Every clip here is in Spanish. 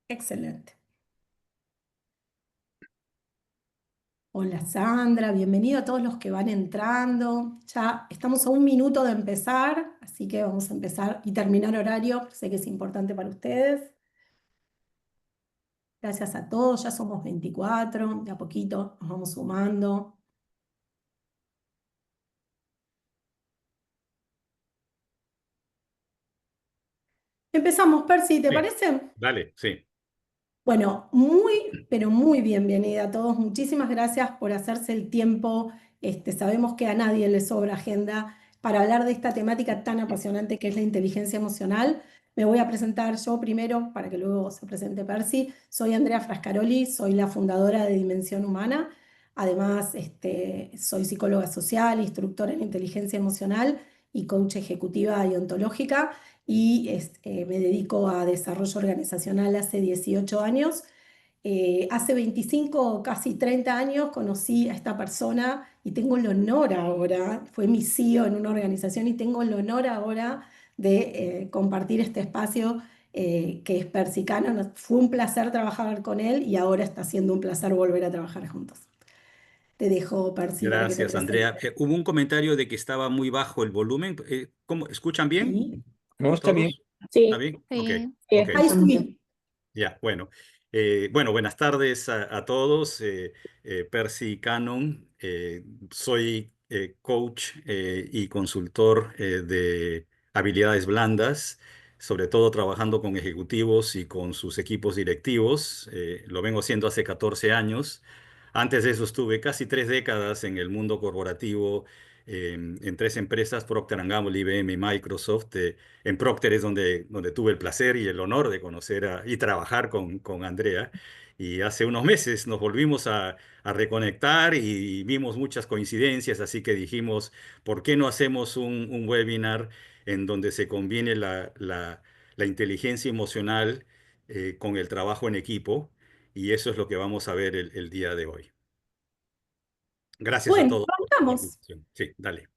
Excelente. Hola Sandra, bienvenido a todos los que van entrando. Ya estamos a un minuto de empezar, así que vamos a empezar y terminar horario. Sé que es importante para ustedes. Gracias a todos, ya somos 24, de a poquito nos vamos sumando. Empezamos, Percy, ¿te Sí, parece? dale, sí. Bueno, muy, pero muy bienvenida a todos. Muchísimas gracias por hacerse el tiempo. Sabemos que a nadie le sobra agenda para hablar de esta temática tan apasionante que es la inteligencia emocional. Me voy a presentar yo primero para que luego se presente Percy. Soy Andrea Frascaroli, soy la fundadora de Dimensión Humana. Además, soy psicóloga social, instructora en inteligencia emocional y coach ejecutiva y ontológica y me dedico a desarrollo organizacional hace 18 años. Hace 25, casi 30 años conocí a esta persona y tengo el honor ahora, fue mi CEO en una organización y tengo el honor ahora de compartir este espacio que es Percy Cannon. Fue un placer trabajar con él y ahora está siendo un placer volver a trabajar juntos. Te dejo, Percy, para que te Gracias, Andrea. presentes. Hubo un comentario de que estaba muy bajo el volumen. ¿Cómo? ¿Escuchan bien Sí, No, está bien. todos? ¿Está Sí, bien? Ok, sí. Sí, ok. ahí escuchamos bien. subí. Ya, bueno. Bueno, buenas tardes a todos. Percy Cannon. Soy coach y consultor de habilidades blandas, sobre todo trabajando con ejecutivos y con sus equipos directivos. Lo vengo haciendo hace 14 años. Antes de eso estuve casi 3 décadas en el mundo corporativo, en 3 empresas, Procter & Gamble, IBM y Microsoft. En Procter es donde tuve el placer y el honor de conocer y trabajar con Andrea. Y hace unos meses nos volvimos a reconectar y vimos muchas coincidencias, así que dijimos, ¿por qué no hacemos un webinar en donde se combine la inteligencia emocional con el trabajo en equipo? Y eso es lo que vamos a ver el día de hoy. Gracias a Bueno, todos por la arrancamos. invitación. Sí, dale.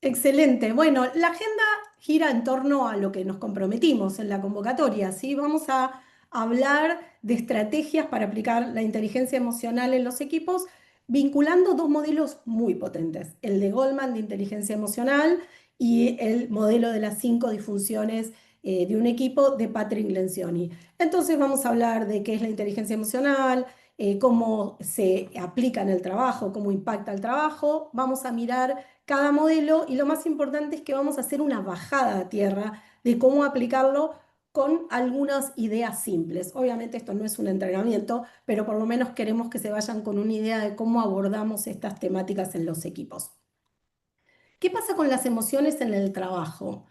Excelente. Bueno, la agenda gira en torno a lo que nos comprometimos en la convocatoria, ¿sí? Vamos a hablar de estrategias para aplicar la inteligencia emocional en los equipos, vinculando dos modelos muy potentes, el de Goldman de inteligencia emocional y el modelo de las 5 disfunciones de un equipo de Patrick Lencioni. Entonces vamos a hablar de qué es la inteligencia emocional, cómo se aplica en el trabajo, cómo impacta el trabajo. Vamos a mirar cada modelo y lo más importante es que vamos a hacer una bajada a tierra de cómo aplicarlo con algunas ideas simples. Obviamente esto no es un entrenamiento, pero por lo menos queremos que se vayan con una idea de cómo abordamos estas temáticas en los equipos. ¿Qué pasa con las emociones en el trabajo?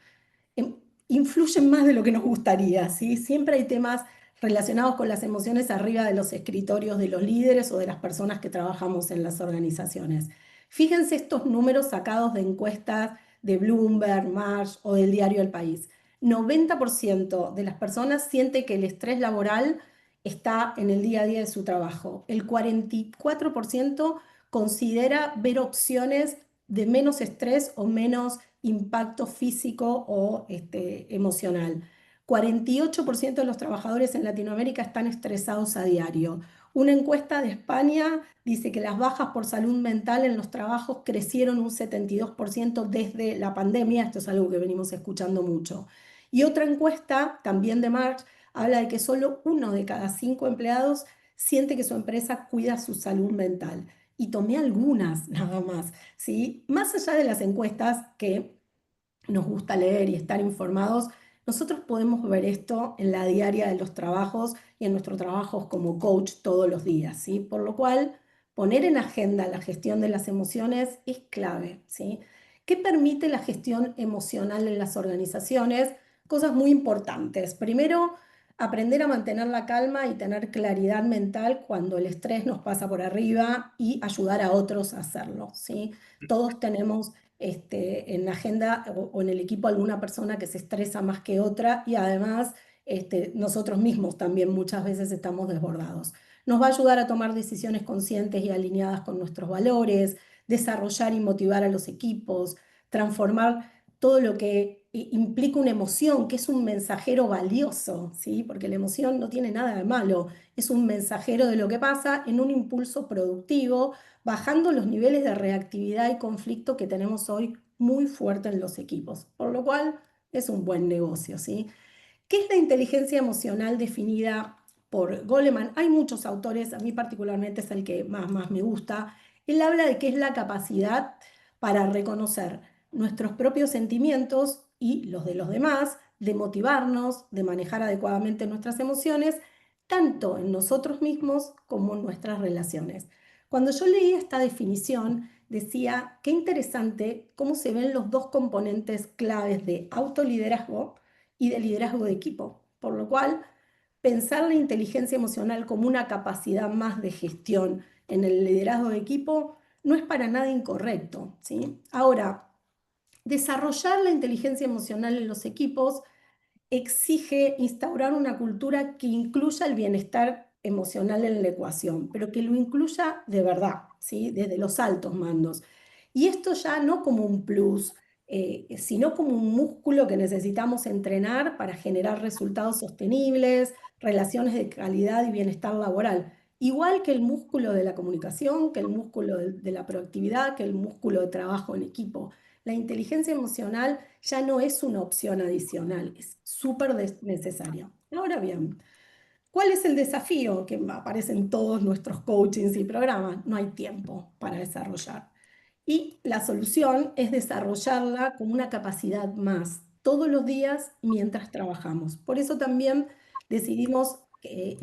em, Influyen más de lo que nos gustaría, ¿sí? Siempre hay temas relacionados con las emociones arriba de los escritorios de los líderes o de las personas que trabajamos en las organizaciones. Fíjense estos números sacados de encuestas de Bloomberg, Marsh o del diario El País. 90% de las personas siente que el estrés laboral está en el día a día de su trabajo. El 44% considera ver opciones de menos estrés o menos impacto físico o emocional. 48% de los trabajadores en Latinoamérica están estresados a diario. Una encuesta de España dice que las bajas por salud mental en los trabajos crecieron un 72% desde la pandemia. Esto es algo que venimos escuchando mucho. Y otra encuesta, también de March, habla de que solo 1 de cada 5 empleados siente que su empresa cuida su salud mental. Y tomé algunas nada más, ¿sí? Más allá de las encuestas que nos gusta leer y estar informados, nosotros podemos ver esto en la diaria de los trabajos y en nuestros trabajos como coach todos los días, ¿sí? Por lo cual, poner en agenda la gestión de las emociones es clave, ¿sí? ¿Qué permite la gestión emocional en las organizaciones? Cosas muy importantes. Primero, aprender a mantener la calma y tener claridad mental cuando el estrés nos pasa por arriba y ayudar a otros a hacerlo, ¿sí? Todos tenemos en la agenda o en el equipo alguna persona que se estresa más que otra y además nosotros mismos también muchas veces estamos desbordados. Nos va a ayudar a tomar decisiones conscientes y alineadas con nuestros valores, desarrollar y motivar a los equipos, transformar todo lo que implica una emoción, que es un mensajero valioso, ¿sí? Porque la emoción no tiene nada de malo, es un mensajero de lo que pasa en un impulso productivo, bajando los niveles de reactividad y conflicto que tenemos hoy muy fuerte en los equipos, por lo cual es un buen negocio, ¿sí? ¿Qué es la inteligencia emocional definida por Goleman? Hay muchos autores, a mí particularmente es el que más me gusta. Él habla de que es la capacidad para reconocer nuestros propios sentimientos y los de los demás, de motivarnos, de manejar adecuadamente nuestras emociones, tanto en nosotros mismos como en nuestras relaciones. Cuando yo leí esta definición, decía, qué interesante cómo se ven los dos componentes claves de autoliderazgo y de liderazgo de equipo, por lo cual pensar la inteligencia emocional como una capacidad más de gestión en el liderazgo de equipo no es para nada incorrecto, ¿sí? Ahora, desarrollar la inteligencia emocional en los equipos exige instaurar una cultura que incluya el bienestar emocional en la ecuación, pero que lo incluya de verdad, ¿sí? Desde los altos mandos. Y esto ya no como un plus, sino como un músculo que necesitamos entrenar para generar resultados sostenibles, relaciones de calidad y bienestar laboral. Igual que el músculo de la comunicación, que el músculo de la proactividad, que el músculo de trabajo en equipo. La inteligencia emocional ya no es una opción adicional, es súper necesaria. Ahora bien, ¿cuál es el desafío que aparece en todos nuestros coachings y programas? No hay tiempo para desarrollar. Y la solución es desarrollarla como una capacidad más todos los días mientras trabajamos. Por eso también decidimos que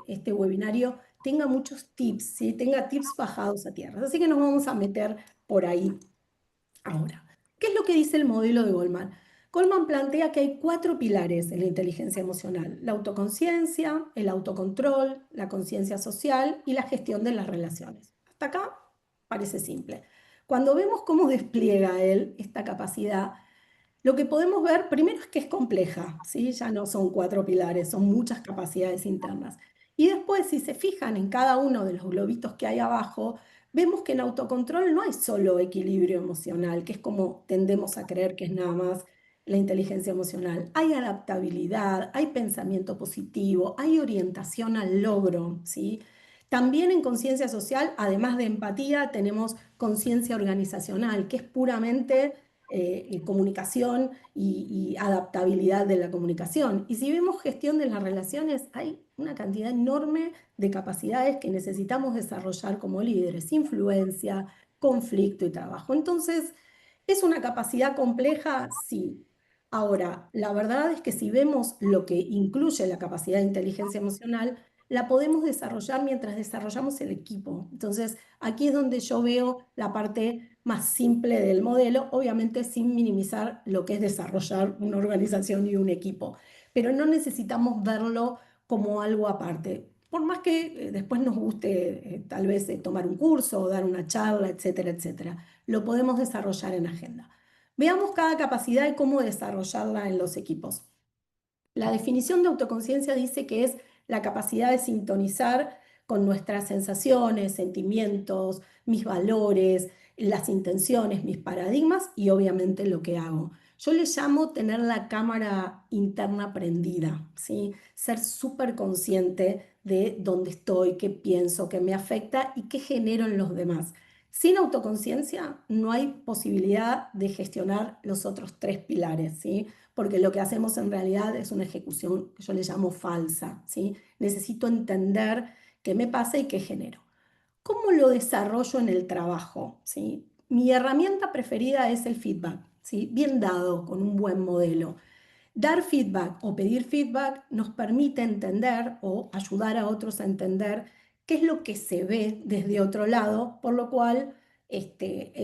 este webinario tenga muchos tips, ¿sí? Tenga tips bajados a tierra. Así que nos vamos a meter por ahí. Ahora, ¿qué es lo que dice el modelo de Goldman? Goldman plantea que hay cuatro pilares en la inteligencia emocional: la autoconciencia, el autocontrol, la conciencia social y la gestión de las relaciones. Hasta acá parece simple. Cuando vemos cómo despliega él esta capacidad, lo que podemos ver primero es que es compleja, ¿sí? Ya no son cuatro pilares, son muchas capacidades internas. Y después, si se fijan en cada uno de los globitos que hay abajo, vemos que en autocontrol no hay solo equilibrio emocional, que es como tendemos a creer que es nada más la inteligencia emocional. Hay adaptabilidad, hay pensamiento positivo, hay orientación al logro, ¿sí? También en conciencia social, además de empatía, tenemos conciencia organizacional, que es puramente comunicación y adaptabilidad de la comunicación. Y si vemos gestión de las relaciones, hay una cantidad enorme de capacidades que necesitamos desarrollar como líderes: influencia, conflicto y trabajo. Entonces, ¿es una capacidad compleja? Sí. Ahora, la verdad es que si vemos lo que incluye la capacidad de inteligencia emocional, la podemos desarrollar mientras desarrollamos el equipo. Entonces, aquí es donde yo veo la parte más simple del modelo, obviamente sin minimizar lo que es desarrollar una organización y un equipo, pero no necesitamos verlo como algo aparte. Por más que después nos guste tal vez tomar un curso o dar una charla, etcétera, etcétera, lo podemos desarrollar en agenda. Veamos cada capacidad y cómo desarrollarla en los equipos. La definición de autoconciencia dice que es la capacidad de sintonizar con nuestras sensaciones, sentimientos, mis valores, las intenciones, mis paradigmas y obviamente lo que hago. Yo le llamo tener la cámara interna prendida, ¿sí? Ser súper consciente de dónde estoy, qué pienso, qué me afecta y qué genero en los demás. Sin autoconciencia no hay posibilidad de gestionar los otros tres pilares, ¿sí? Porque lo que hacemos en realidad es una ejecución que yo le llamo falsa, ¿sí? Necesito entender qué me pasa y qué genero. ¿Cómo lo desarrollo en el trabajo? ¿Sí? Mi herramienta preferida es el feedback, ¿sí? Bien dado, con un buen modelo. Dar feedback o pedir feedback nos permite entender o ayudar a otros a entender qué es lo que se ve desde otro lado, por lo cual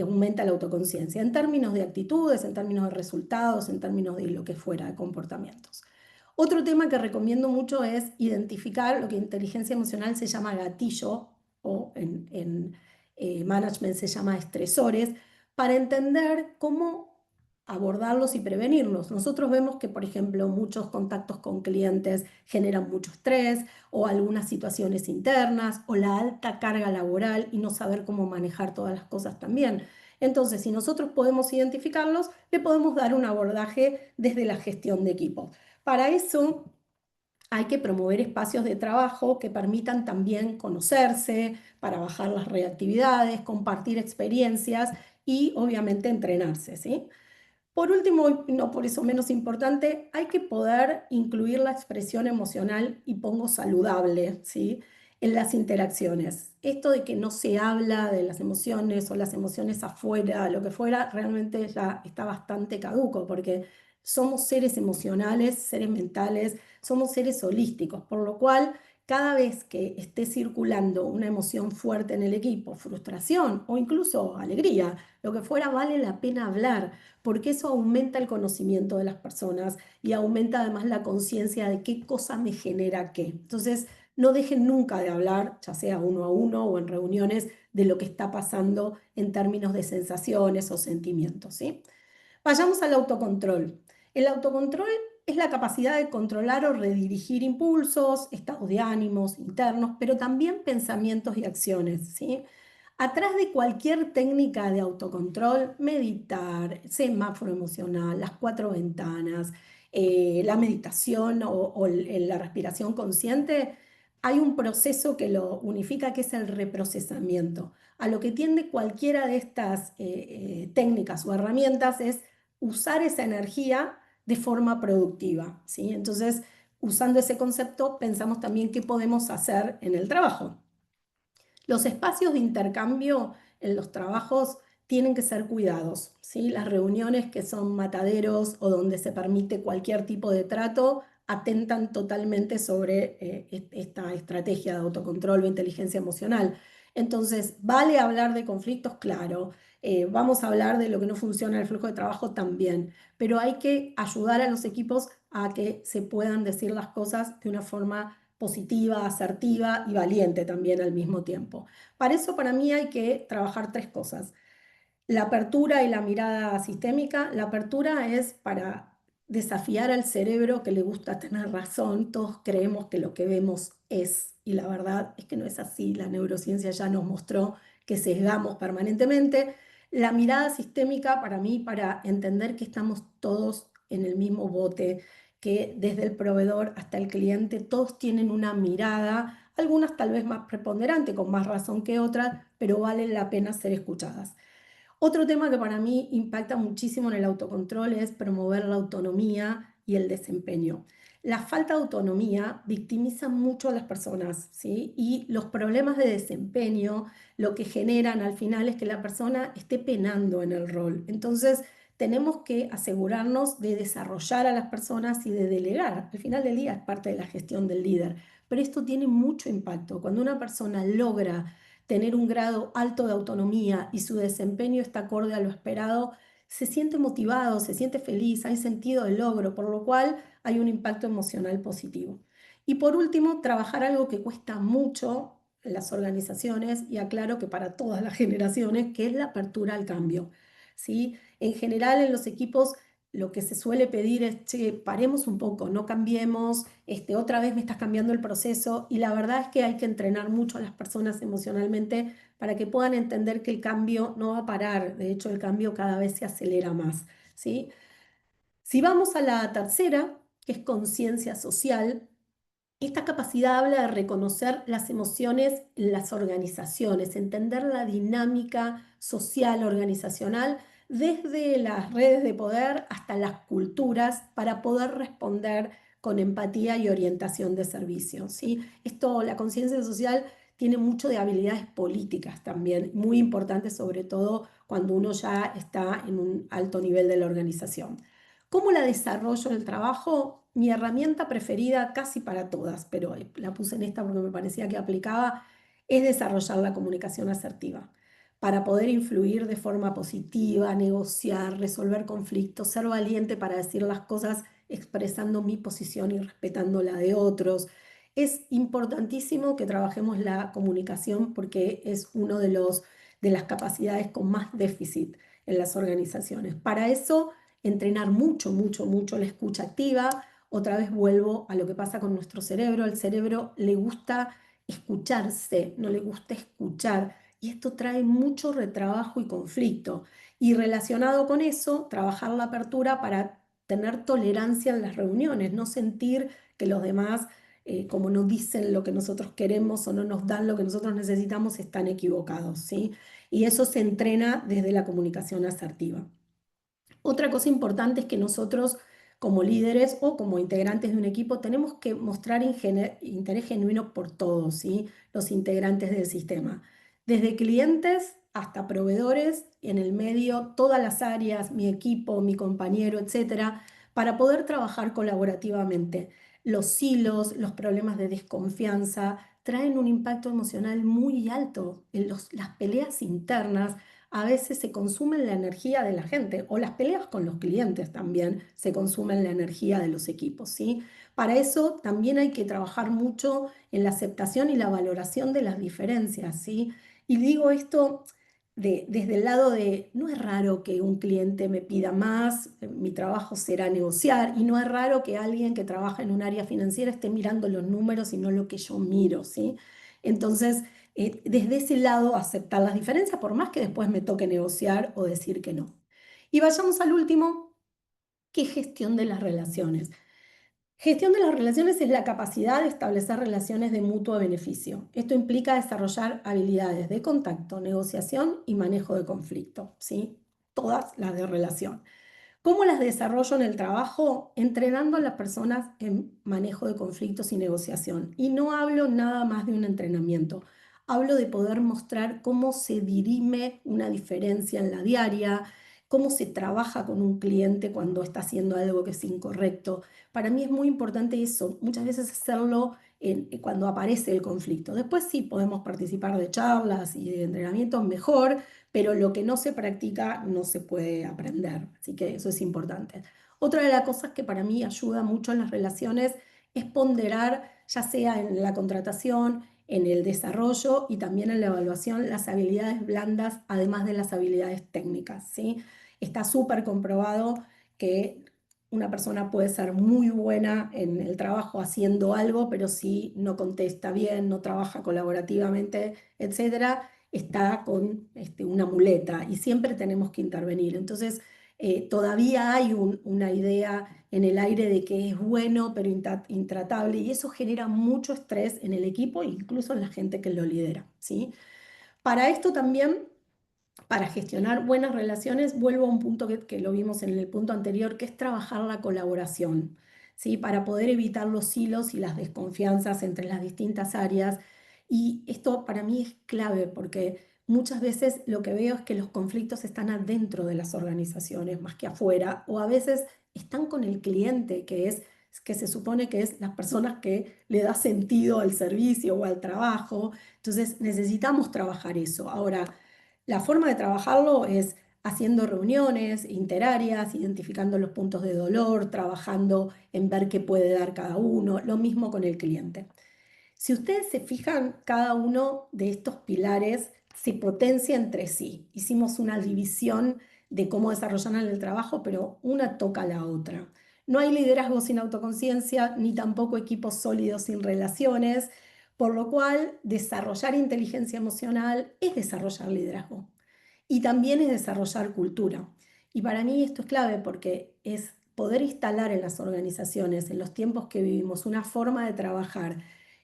aumenta la autoconciencia en términos de actitudes, en términos de resultados, en términos de lo que fuera, de comportamientos. Otro tema que recomiendo mucho es identificar lo que en inteligencia emocional se llama gatillo o en management se llama estresores, para entender cómo abordarlos y prevenirlos. Nosotros vemos que, por ejemplo, muchos contactos con clientes generan mucho estrés o algunas situaciones internas o la alta carga laboral y no saber cómo manejar todas las cosas también. Entonces, si nosotros podemos identificarlos, le podemos dar un abordaje desde la gestión de equipos. Para eso hay que promover espacios de trabajo que permitan también conocerse, para bajar las reactividades, compartir experiencias y obviamente entrenarse, ¿sí? Por último, y no por eso menos importante, hay que poder incluir la expresión emocional, y pongo saludable, ¿sí? En las interacciones. Esto de que no se habla de las emociones o las emociones afuera, lo que fuera, realmente ya está bastante caduco, porque somos seres emocionales, seres mentales, somos seres holísticos, por lo cual cada vez que esté circulando una emoción fuerte en el equipo, frustración o incluso alegría, lo que fuera, vale la pena hablar, porque eso aumenta el conocimiento de las personas y aumenta además la conciencia de qué cosa me genera qué. Entonces, no dejen nunca de hablar, ya sea uno a uno o en reuniones, de lo que está pasando en términos de sensaciones o sentimientos, ¿sí? Vayamos al autocontrol. El autocontrol es la capacidad de controlar o redirigir impulsos, estados de ánimos internos, pero también pensamientos y acciones, ¿sí? Atrás de cualquier técnica de autocontrol, meditar, semáforo emocional, las cuatro ventanas, la meditación o la respiración consciente, hay un proceso que lo unifica, que es el reprocesamiento. A lo que tiende cualquiera de estas técnicas o herramientas es usar esa energía de forma productiva, ¿sí? Entonces, usando ese concepto, pensamos también qué podemos hacer en el trabajo. Los espacios de intercambio en los trabajos tienen que ser cuidados, ¿sí? Las reuniones que son mataderos o donde se permite cualquier tipo de trato atentan totalmente sobre esta estrategia de autocontrol o inteligencia emocional. Entonces, ¿vale hablar de conflictos? Claro. Vamos a hablar de lo que no funciona en el flujo de trabajo también, pero hay que ayudar a los equipos a que se puedan decir las cosas de una forma positiva, asertiva y valiente también al mismo tiempo. Para eso, para mí, hay que trabajar tres cosas: la apertura y la mirada sistémica. La apertura es para desafiar al cerebro, que le gusta tener razón. Todos creemos que lo que vemos es, y la verdad es que no es así. La neurociencia ya nos mostró que sesgamos permanentemente. La mirada sistémica, para mí, para entender que estamos todos en el mismo bote, que desde el proveedor hasta el cliente todos tienen una mirada, algunas tal vez más preponderante, con más razón que otras, pero vale la pena ser escuchadas. Otro tema que para mí impacta muchísimo en el autocontrol es promover la autonomía y el desempeño. La falta de autonomía victimiza mucho a las personas, ¿sí? Y los problemas de desempeño lo que generan al final es que la persona esté penando en el rol. Entonces, tenemos que asegurarnos de desarrollar a las personas y de delegar. Al final del día es parte de la gestión del líder, pero esto tiene mucho impacto. Cuando una persona logra tener un grado alto de autonomía y su desempeño está acorde a lo esperado, se siente motivado, se siente feliz, hay sentido de logro, por lo cual hay un impacto emocional positivo. Y por último, trabajar algo que cuesta mucho en las organizaciones, y aclaro que para todas las generaciones, que es la apertura al cambio, ¿sí? En general, en los equipos lo que se suele pedir es: che, paremos un poco, no cambiemos, otra vez me estás cambiando el proceso. Y la verdad es que hay que entrenar mucho a las personas emocionalmente para que puedan entender que el cambio no va a parar. De hecho, el cambio cada vez se acelera más, ¿sí? Si vamos a la tercera, que es conciencia social, esta capacidad habla de reconocer las emociones en las organizaciones, entender la dinámica social organizacional desde las redes de poder hasta las culturas, para poder responder con empatía y orientación de servicio, ¿sí? Esto, la conciencia social, tiene mucho de habilidades políticas también, muy importantes, sobre todo cuando uno ya está en un alto nivel de la organización. ¿Cómo la desarrollo en el trabajo? Mi herramienta preferida casi para todas, pero la puse en esta porque me parecía que aplicaba, es desarrollar la comunicación asertiva para poder influir de forma positiva, negociar, resolver conflictos, ser valiente para decir las cosas expresando mi posición y respetando la de otros. Es importantísimo que trabajemos la comunicación, porque es uno de las capacidades con más déficit en las organizaciones. Para eso, entrenar mucho, mucho, mucho la escucha activa. Otra vez vuelvo a lo que pasa con nuestro cerebro. Al cerebro le gusta escucharse, no le gusta escuchar. y esto trae mucho retrabajo y conflicto. Y relacionado con eso, trabajar la apertura para tener tolerancia en las reuniones, no sentir que los demás, como no dicen lo que nosotros queremos o no nos dan lo que nosotros necesitamos, están equivocados, ¿sí? Y eso se entrena desde la comunicación asertiva. Otra cosa importante es que nosotros, como líderes o como integrantes de un equipo, tenemos que mostrar interés genuino por todos, ¿sí? Los integrantes del sistema. Desde clientes hasta proveedores, en el medio, todas las áreas, mi equipo, mi compañero, etcétera, para poder trabajar colaborativamente. Los silos, los problemas de desconfianza traen un impacto emocional muy alto. Las peleas internas a veces se consumen la energía de la gente, o las peleas con los clientes también se consumen la energía de los equipos, ¿sí? Para eso también hay que trabajar mucho en la aceptación y la valoración de las diferencias, ¿sí? Y digo esto desde el lado de, no es raro que un cliente me pida más, mi trabajo será negociar, y no es raro que alguien que trabaja en un área financiera esté mirando los números y no lo que yo miro, ¿sí? Entonces, desde ese lado aceptar las diferencias, por más que después me toque negociar o decir que no. Y vayamos al último, que es gestión de las relaciones. Gestión de las relaciones es la capacidad de establecer relaciones de mutuo beneficio. Esto implica desarrollar habilidades de contacto, negociación y manejo de conflicto, ¿sí? Todas las de relación. ¿Cómo las desarrollo en el trabajo? Entrenando a las personas en manejo de conflictos y negociación. Y no hablo nada más de un entrenamiento. Hablo de poder mostrar cómo se dirime una diferencia en la diaria, cómo se trabaja con un cliente cuando está haciendo algo que es incorrecto. Para mí es muy importante eso, muchas veces hacerlo cuando aparece el conflicto. Después sí podemos participar de charlas y de entrenamientos mejor, pero lo que no se practica no se puede aprender, así que eso es importante. Otra de las cosas que para mí ayuda mucho en las relaciones es ponderar, ya sea en la contratación, en el desarrollo y también en la evaluación, las habilidades blandas, además de las habilidades técnicas, ¿sí? Está súper comprobado que una persona puede ser muy buena en el trabajo haciendo algo, pero si no contesta bien, no trabaja colaborativamente, etcétera, está con una muleta y siempre tenemos que intervenir. Entonces, todavía hay una idea en el aire de que es bueno pero intratable y eso genera mucho estrés en el equipo e incluso en la gente que lo lidera, ¿sí? Para esto también, para gestionar buenas relaciones, vuelvo a un punto que lo vimos en el punto anterior, que es trabajar la colaboración, ¿sí? Para poder evitar los hilos y las desconfianzas entre las distintas áreas. Y esto para mí es clave porque muchas veces lo que veo es que los conflictos están adentro de las organizaciones más que afuera, o a veces están con el cliente, que se supone que es las personas que le da sentido al servicio o al trabajo. Entonces necesitamos trabajar eso. Ahora, la forma de trabajarlo es haciendo reuniones interáreas, identificando los puntos de dolor, trabajando en ver qué puede dar cada uno, lo mismo con el cliente. Si ustedes se fijan, cada uno de estos pilares se potencia entre sí. Hicimos una división de cómo desarrollar el trabajo, pero una toca a la otra. No hay liderazgo sin autoconciencia, ni tampoco equipos sólidos sin relaciones, por lo cual desarrollar inteligencia emocional es desarrollar liderazgo y también es desarrollar cultura. Y para mí esto es clave porque es poder instalar en las organizaciones, en los tiempos que vivimos, una forma de trabajar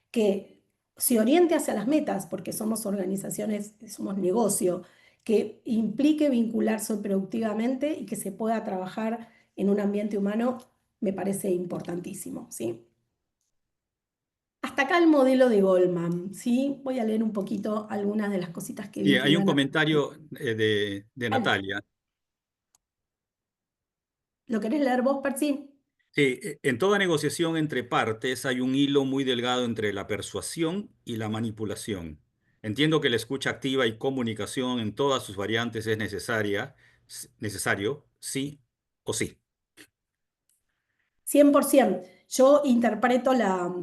que se oriente hacia las metas, porque somos organizaciones, somos negocio, que implique vincularse productivamente y que se pueda trabajar en un ambiente humano, me parece importantísimo, ¿sí? Hasta acá el modelo de Goldman, ¿sí? Voy a leer un poquito algunas de las cositas que Sí, vi que hay un iban a... comentario de Dale. Natalia. ¿Lo querés leer vos, Percy? Sí, en toda negociación entre partes hay un hilo muy delgado entre la persuasión y la manipulación. Entiendo que la escucha activa y comunicación en todas sus variantes es necesario, sí o sí. 100%. Yo interpreto la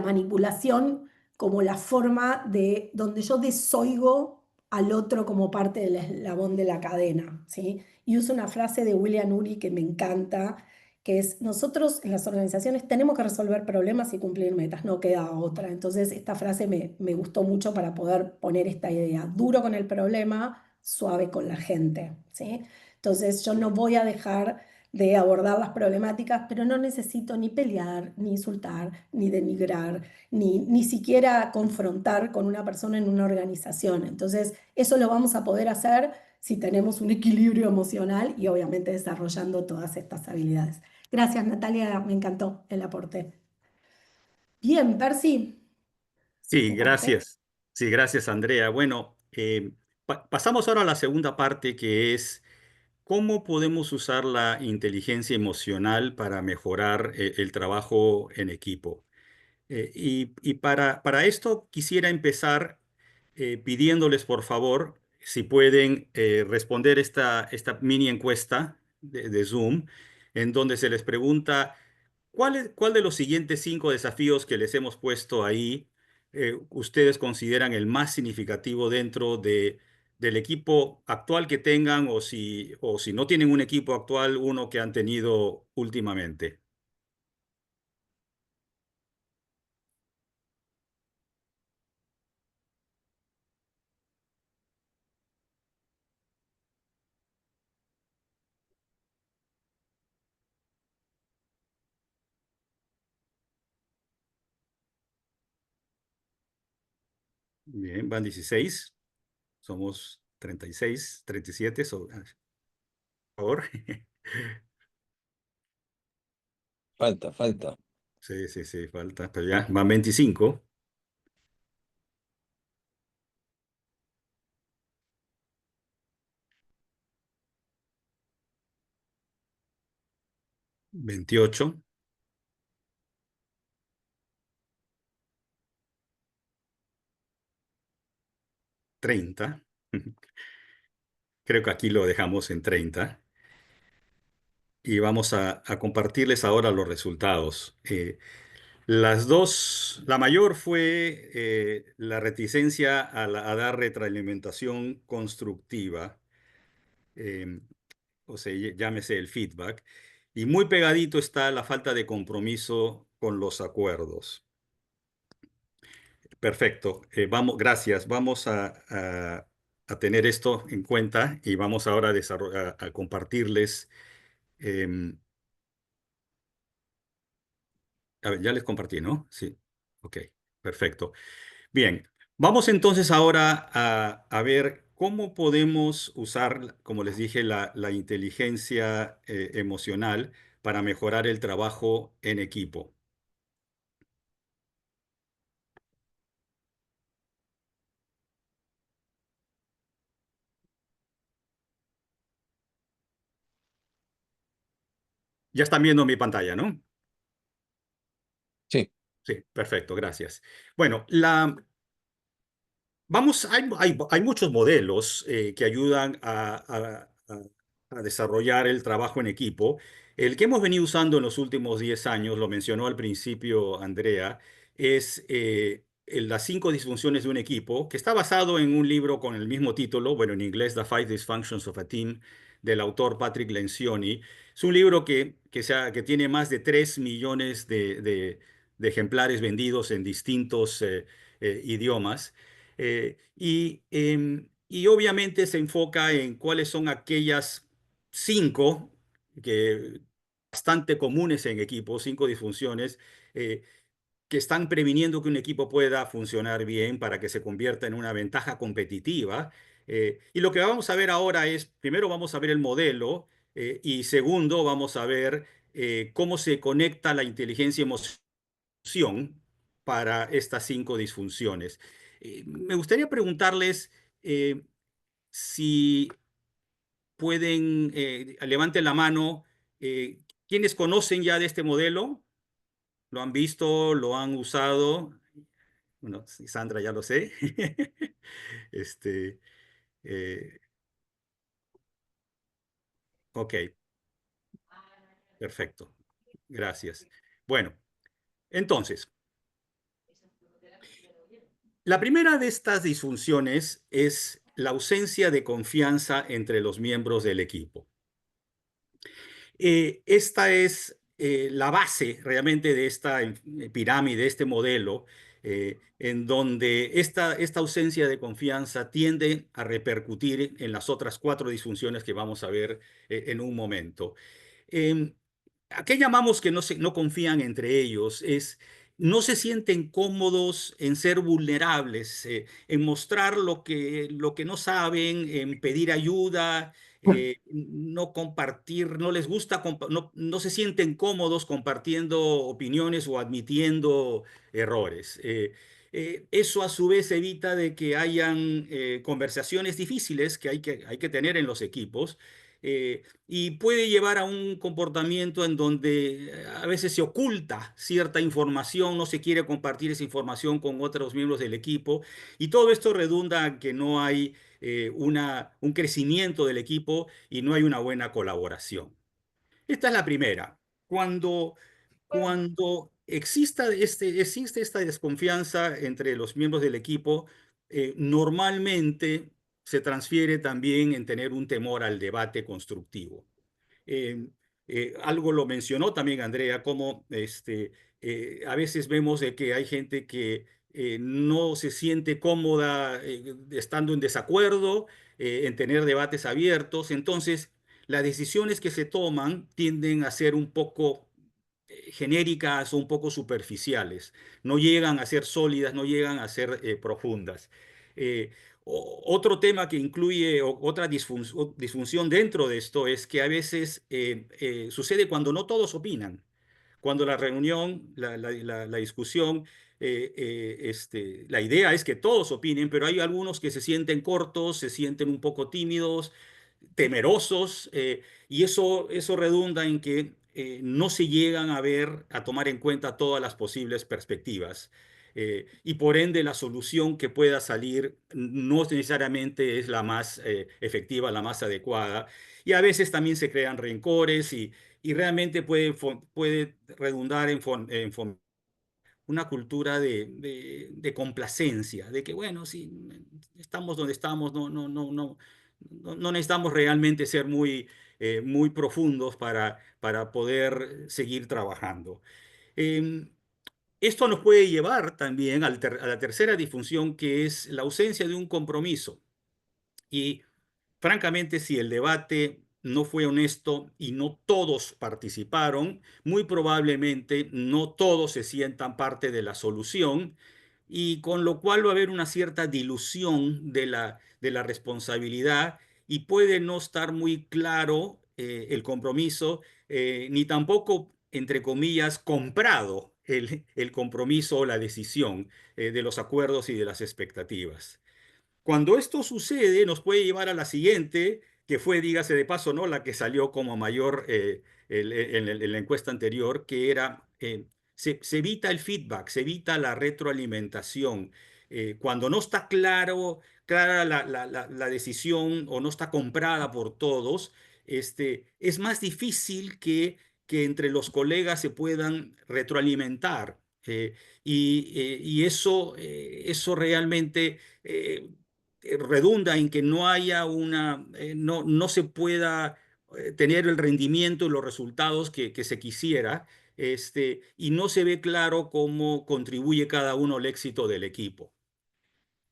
manipulación como la forma de donde yo desoigo al otro como parte del eslabón de la cadena, ¿sí? Y uso una frase de William Ury que me encanta, que es nosotros en las organizaciones tenemos que resolver problemas y cumplir metas, no queda otra. Entonces, esta frase me gustó mucho para poder poner esta idea, duro con el problema, suave con la gente, ¿sí? Entonces, yo no voy a dejar de abordar las problemáticas, pero no necesito ni pelear, ni insultar, ni denigrar, ni siquiera confrontar con una persona en una organización. Entonces, eso lo vamos a poder hacer si tenemos un equilibrio emocional y obviamente desarrollando todas estas habilidades. Gracias, Natalia, me encantó el aporte. Bien, Percy, Sí, tu parte. gracias. Sí, gracias, Andrea. Bueno, pasamos ahora a la segunda parte, que es cómo podemos usar la inteligencia emocional para mejorar el trabajo en equipo. Y para esto quisiera empezar pidiéndoles, por favor, si pueden responder esta mini encuesta de Zoom, en donde se les pregunta cuál de los siguientes 5 desafíos que les hemos puesto ahí ustedes consideran el más significativo dentro del equipo actual que tengan o si no tienen un equipo actual, uno que han tenido últimamente. Bien, van 16. Somos 36, 37, por favor. Falta. Sí, sí, sí, falta, pero ya van 25, 28, 30. Creo que aquí lo dejamos en 30 y vamos a compartirles ahora los resultados. La mayor fue la reticencia a dar retroalimentación constructiva, eh, o sea, llámese el feedback, y muy pegadito está la falta de compromiso con los acuerdos. Perfecto. Gracias. Vamos a tener esto en cuenta y vamos ahora a compartirles. em, a ver, ya les compartí, ¿no? Sí. Ok, perfecto. Bien, vamos entonces ahora a ver cómo podemos usar, como les dije, la inteligencia emocional para mejorar el trabajo en equipo. Ya están viendo mi pantalla, ¿no? Sí, Sí, perfecto, gracias. Bueno, hay muchos modelos que ayudan a desarrollar el trabajo en equipo. El que hemos venido usando en los últimos 10 años, lo mencionó al principio Andrea, es las 5 disfunciones de un equipo, que está basado en un libro con el mismo título, bueno, en inglés, The Five Dysfunctions of a Team, del autor Patrick Lencioni. Es un libro que tiene más de 3 millones de ejemplares vendidos en distintos idiomas. Y obviamente se enfoca en cuáles son aquellas 5 que bastante comunes en equipos, 5 disfunciones, eh, que están previniendo que un equipo pueda funcionar bien para que se convierta en una ventaja competitiva. Y lo que vamos a ver ahora es, primero vamos a ver el modelo y segundo vamos a ver cómo se conecta la inteligencia emocional para estas 5 disfunciones. Me gustaría preguntarles si pueden, levanten la mano, ¿quiénes conocen ya de este modelo? ¿Lo han visto? ¿Lo han usado? Bueno, sí, Sandra ya lo sé. Este, eh, ok, perfecto. Gracias. Bueno, entonces, la primera de estas disfunciones es la ausencia de confianza entre los miembros del equipo. Esta es la base realmente de esta pirámide, de este modelo, en donde esta ausencia de confianza tiende a repercutir en las otras cuatro disfunciones que vamos a ver en un momento. Em, ¿A qué llamamos que no confían entre ellos? No se sienten cómodos en ser vulnerables, en mostrar lo que no saben, en pedir ayuda, no compartir, no les gusta, no se sienten cómodos compartiendo opiniones o admitiendo errores. Eso a su vez evita de que hayan conversaciones difíciles hay que tener en los equipos. Y puede llevar a un comportamiento en donde a veces se oculta cierta información, no se quiere compartir esa información con otros miembros del equipo, y todo esto redunda en que no hay un crecimiento del equipo y no hay una buena colaboración. Esta es la primera. Cuando existe esta desconfianza entre los miembros del equipo, normalmente se transfiere también en tener un temor al debate constructivo. Eh, Algo lo mencionó también Andrea, como a veces vemos de que hay gente que no se siente cómoda estando en desacuerdo, en tener debates abiertos. Entonces, las decisiones que se toman tienden a ser un poco genéricas o un poco superficiales. No llegan a ser sólidas, no llegan a ser profundas. Eh, Otro tema que incluye otra disfunción dentro de esto es que a veces sucede cuando no todos opinan, cuando la reunión, la discusión, la idea es que todos opinen, pero hay algunos que se sienten cortos, se sienten un poco tímidos, temerosos, y eso redunda en que no se llegan a ver, a tomar en cuenta todas las posibles perspectivas. Y por ende la solución que pueda salir no necesariamente es la más efectiva, la más adecuada. Y a veces también se crean rencores y realmente puede redundar en una cultura de complacencia, de que bueno, si estamos donde estamos, no necesitamos realmente ser muy profundos para poder seguir trabajando. Eh, Esto nos puede llevar también a la tercera disfunción, que es la ausencia de un compromiso. Y francamente, si el debate no fue honesto y no todos participaron, muy probablemente no todos se sientan parte de la solución, y con lo cual va a haber una cierta dilución de la responsabilidad, y puede no estar muy claro el compromiso, ni tampoco, entre comillas, comprado el compromiso o la decisión de los acuerdos y de las expectativas. Cuando esto sucede, nos puede llevar a la siguiente, que fue, dígase de paso, ¿no? La que salió como mayor en la encuesta anterior, que era, se evita el feedback, se evita la retroalimentación. Cuando no está clara la decisión o no está comprada por todos, es más difícil que entre los colegas se puedan retroalimentar. Y eso realmente redunda en que no haya no se pueda tener el rendimiento y los resultados que se quisiera, y no se ve claro cómo contribuye cada uno al éxito del equipo.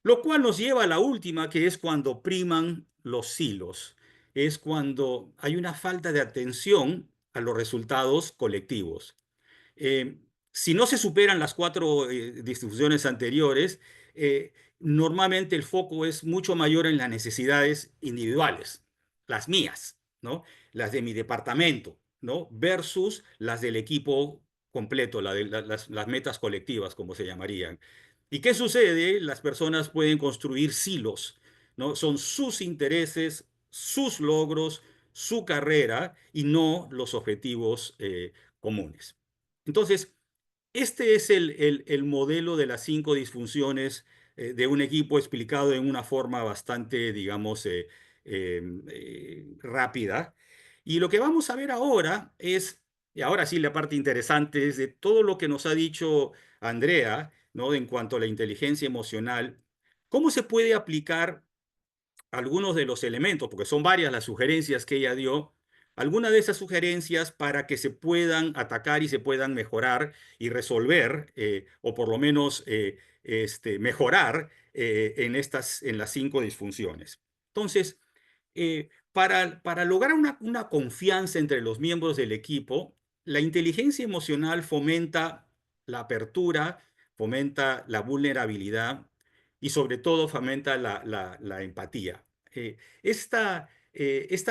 Lo cual nos lleva a la última, que es cuando priman los silos. Es cuando hay una falta de atención a los resultados colectivos. Eh, si no se superan las cuatro distribuciones anteriores, normalmente el foco es mucho mayor en las necesidades individuales, las mías, ¿no? Las de mi departamento, ¿no? Versus las del equipo completo, las metas colectivas, como se llamarían. ¿Y qué sucede? Las personas pueden construir silos, ¿no? Son sus intereses, sus logros, su carrera, y no los objetivos comunes. Entonces, este es el modelo de las cinco disfunciones de un equipo, explicado en una forma bastante, digamos, rápida. Y lo que vamos a ver ahora y ahora sí la parte interesante, es de todo lo que nos ha dicho Andrea, ¿no? En cuanto a la inteligencia emocional, cómo se puede aplicar algunos de los elementos, porque son varias las sugerencias que ella dio, alguna de esas sugerencias para que se puedan atacar y se puedan mejorar y resolver, o por lo menos mejorar en las 5 disfunciones. Entonces, para lograr una confianza entre los miembros del equipo, la inteligencia emocional fomenta la apertura, fomenta la vulnerabilidad y sobre todo fomenta la empatía. Esta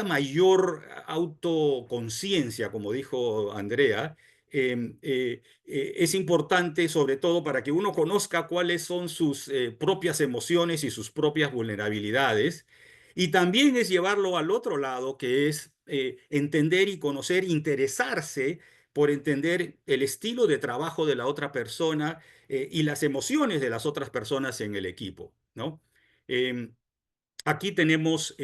mayor autoconciencia, como dijo Andrea, es importante sobre todo para que uno conozca cuáles son sus propias emociones y sus propias vulnerabilidades. Y también es llevarlo al otro lado, que es entender y conocer, interesarse por entender el estilo de trabajo de la otra persona y las emociones de las otras personas en el equipo, ¿no? Em, Aquí tenemos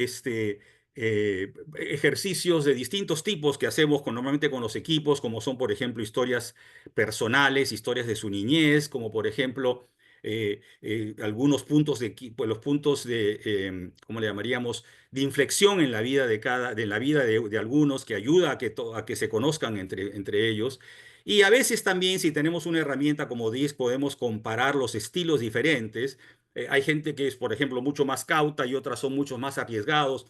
ejercicios de distintos tipos que hacemos normalmente con los equipos, como son, por ejemplo, historias personales, historias de su niñez, como por ejemplo algunos puntos de equipo, los puntos de, ¿cómo le llamaríamos?, de inflexión en la vida de la vida de algunos, que ayuda a que se conozcan entre ellos. Y a veces también, si tenemos una herramienta como DISC, podemos comparar los estilos diferentes. Hay gente que es, por ejemplo, mucho más cauta y otras son mucho más arriesgados.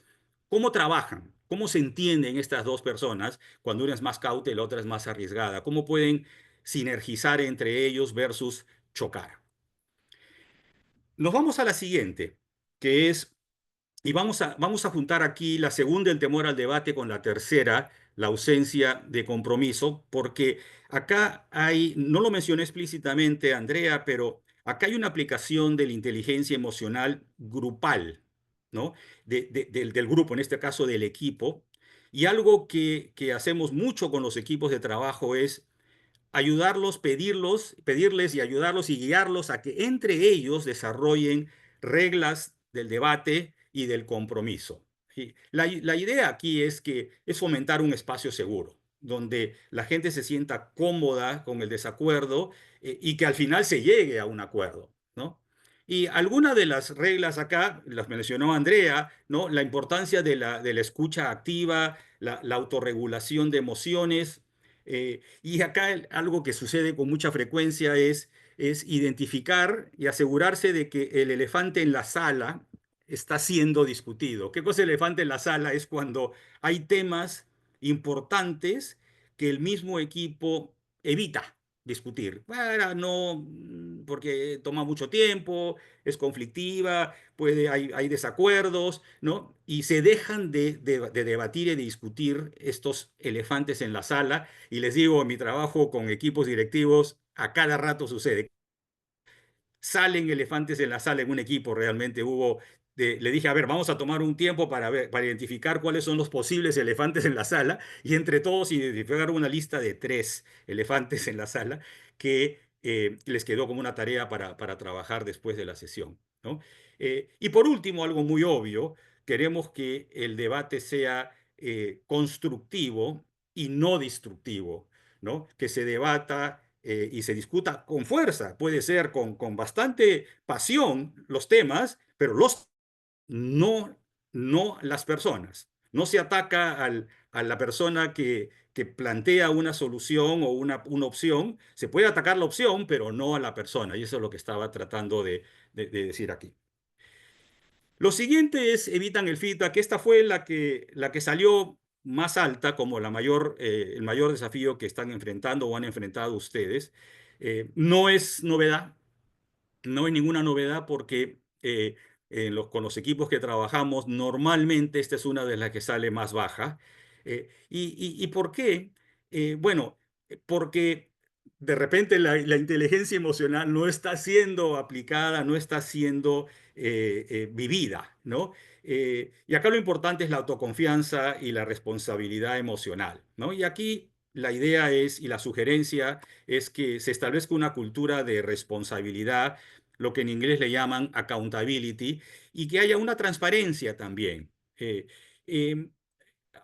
¿Cómo trabajan? ¿Cómo se entienden estas dos personas cuando una es más cauta y la otra es más arriesgada? ¿Cómo pueden sinergizar entre ellos versus chocar? Nos vamos a la siguiente, que es, y vamos a juntar aquí la segunda, el temor al debate, con la tercera, la ausencia de compromiso, porque acá hay, no lo mencioné explícitamente, Andrea, pero acá hay una aplicación de la inteligencia emocional grupal, ¿no? Del grupo, en este caso del equipo. Y algo que hacemos mucho con los equipos de trabajo es ayudarlos, pedirles y ayudarlos y guiarlos a que entre ellos desarrollen reglas del debate y del compromiso. ¿Sí? La idea aquí es fomentar un espacio seguro, donde la gente se sienta cómoda con el desacuerdo y que al final se llegue a un acuerdo, ¿no? Y algunas de las reglas acá, las mencionó Andrea, ¿no? La importancia de la escucha activa, la autorregulación de emociones, y acá algo que sucede con mucha frecuencia es identificar y asegurarse de que el elefante en la sala está siendo discutido. ¿Qué cosa es elefante en la sala? Es cuando hay temas importantes que el mismo equipo evita discutir. Para no, porque toma mucho tiempo, es conflictiva, hay desacuerdos, ¿no? Y se dejan de debatir y de discutir estos elefantes en la sala. Y les digo, en mi trabajo con equipos directivos, a cada rato sucede. Salen elefantes en la sala en un equipo, realmente le dije, a ver, vamos a tomar un tiempo para identificar cuáles son los posibles elefantes en la sala y entre todos identificar una lista de 3 elefantes en la sala que les quedó como una tarea para trabajar después de la sesión, ¿no? Y por último, algo muy obvio, queremos que el debate sea constructivo y no destructivo, ¿no? Que se debata y se discuta con fuerza, puede ser con bastante pasión los temas, pero no, no las personas. No se ataca a la persona que plantea una solución o una opción. Se puede atacar la opción, pero no a la persona. Y eso es lo que estaba tratando de decir aquí. Lo siguiente es evitan el feedback. Esta fue la que salió más alta como el mayor desafío que están enfrentando o han enfrentado ustedes. No es novedad, no hay ninguna novedad porque con los equipos que trabajamos, normalmente esta es una de las que sale más baja. ¿Y por qué? Bueno, porque de repente la inteligencia emocional no está siendo aplicada, no está siendo vivida, ¿no? Y acá lo importante es la autoconfianza y la responsabilidad emocional, ¿no? Y aquí la idea es, y la sugerencia es que se establezca una cultura de responsabilidad, lo que en inglés le llaman accountability, y que haya una transparencia también. Eh,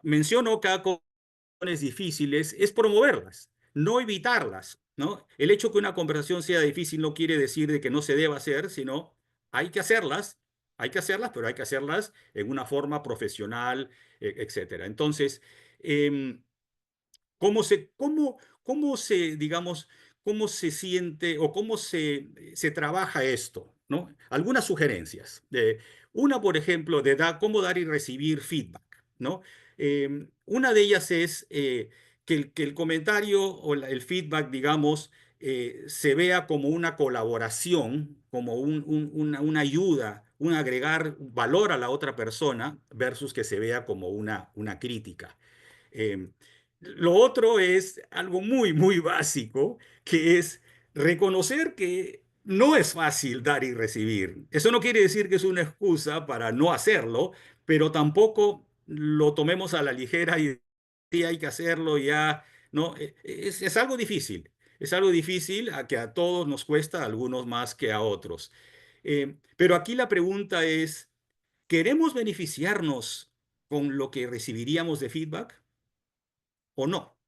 Menciono cada conversaciones difíciles es promoverlas, no evitarlas, ¿no? El hecho que una conversación sea difícil no quiere decir de que no se deba hacer, sino hay que hacerlas, pero hay que hacerlas en una forma profesional, etcétera. Entonces, em, digamos, cómo se siente o cómo se trabaja esto, ¿no? Algunas sugerencias. Una, por ejemplo, cómo dar y recibir feedback, ¿no? Una de ellas es que el comentario o el feedback, digamos, se vea como una colaboración, como una ayuda, un agregar valor a la otra persona versus que se vea como una crítica. Eh, lo otro es algo muy, muy básico, que es reconocer que no es fácil dar y recibir. Eso no quiere decir que es una excusa para no hacerlo, pero tampoco lo tomemos a la ligera y sí hay que hacerlo ya. No, es algo difícil. Es algo difícil a que a todos nos cuesta, a algunos más que a otros. Pero aquí la pregunta es, ¿queremos beneficiarnos con lo que recibiríamos de feedback o no?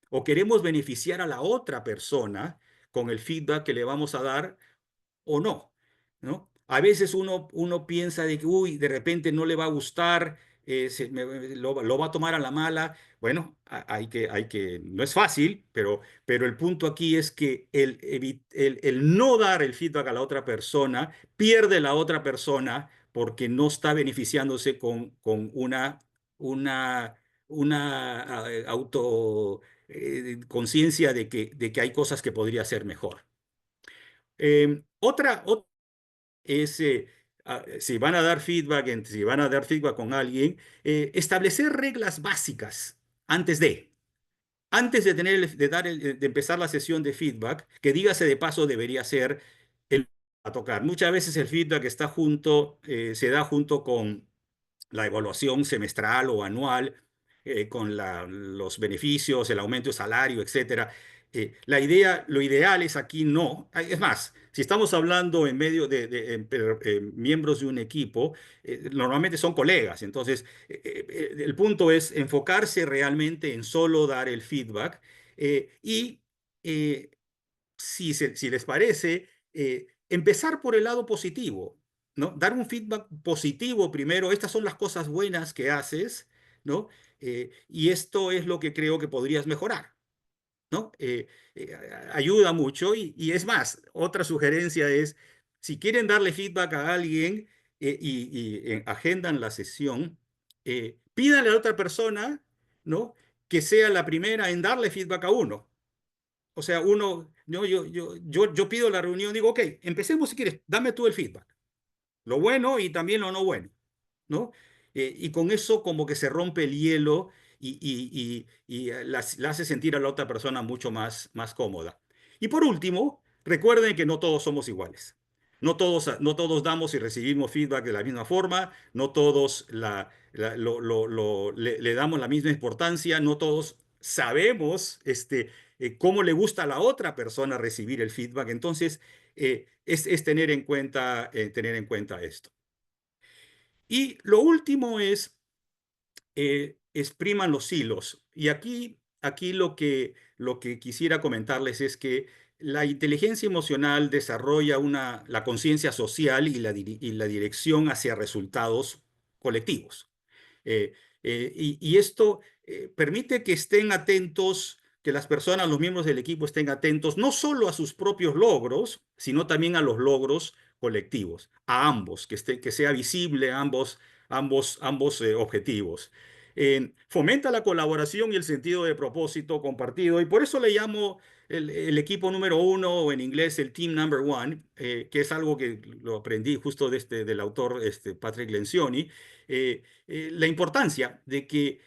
¿O queremos beneficiar a la otra persona con el feedback que le vamos a dar o no? ¿No? A veces uno piensa de que, uy, de repente no le va a gustar, lo va a tomar a la mala. Bueno, no es fácil, pero el punto aquí es que el no dar el feedback a la otra persona, pierde la otra persona porque no está beneficiándose con una, auto conciencia de que hay cosas que podría ser mejor. Otra es, si van a dar feedback con alguien, establecer reglas básicas antes de empezar la sesión de feedback, que dígase de paso debería ser el a tocar. Muchas veces el feedback se da junto con la evaluación semestral o anual, con los beneficios, el aumento de salario, etcétera. Lo ideal es aquí no. Es más, si estamos hablando en medio de miembros de un equipo, normalmente son colegas. Entonces, el punto es enfocarse realmente en solo dar el feedback y eh, si les parece, empezar por el lado positivo, ¿no? Dar un feedback positivo primero. Estas son las cosas buenas que haces, ¿no? Y esto es lo que creo que podrías mejorar, ¿no? Ayuda mucho y es más, otra sugerencia es, si quieren darle feedback a alguien y agendan la sesión, pídanle a la otra persona, ¿no? Que sea la primera en darle feedback a uno. O sea, yo pido la reunión, digo, ok, empecemos si quieres, dame tú el feedback, lo bueno y también lo no bueno, ¿no? Y con eso como que se rompe el hielo y la hace sentir a la otra persona mucho más cómoda. Y por último, recuerden que no todos somos iguales. No todos damos y recibimos feedback de la misma forma, no todos le damos la misma importancia, no todos sabemos cómo le gusta a la otra persona recibir el feedback. Entonces, es tener en cuenta esto. Y lo último es expriman los hilos. Y aquí lo que quisiera comentarles es que la inteligencia emocional desarrolla la conciencia social y la dirección hacia resultados colectivos. Eh, y esto permite que estén atentos, que las personas, los miembros del equipo estén atentos no solo a sus propios logros, sino también a los logros colectivos, a ambos, que sea visible ambos objetivos. Fomenta la colaboración y el sentido de propósito compartido, y por eso le llamo el equipo número uno, o en inglés el team number one, que es algo que lo aprendí justo del autor Patrick Lencioni. La importancia de que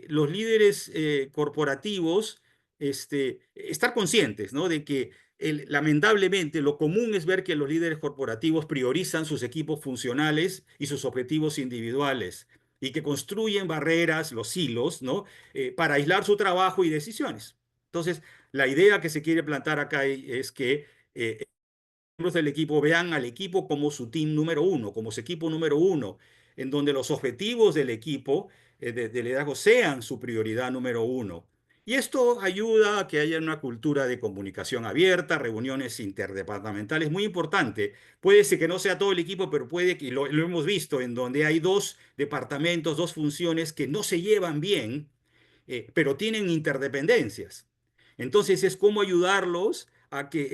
los líderes corporativos estar conscientes, ¿no? De que lamentablemente lo común es ver que los líderes corporativos priorizan sus equipos funcionales y sus objetivos individuales y que construyen barreras, los silos, ¿no? Para aislar su trabajo y decisiones. Entonces, la idea que se quiere plantar acá es que miembros del equipo vean al equipo como su team número uno, como su equipo número uno, en donde los objetivos del equipo de liderazgo sean su prioridad número uno. Y esto ayuda a que haya una cultura de comunicación abierta, reuniones interdepartamentales, muy importante. Puede ser que no sea todo el equipo, pero puede que lo hemos visto, en donde hay dos departamentos, dos funciones que no se llevan bien. pero tienen interdependencias. Entonces es cómo ayudarlos a que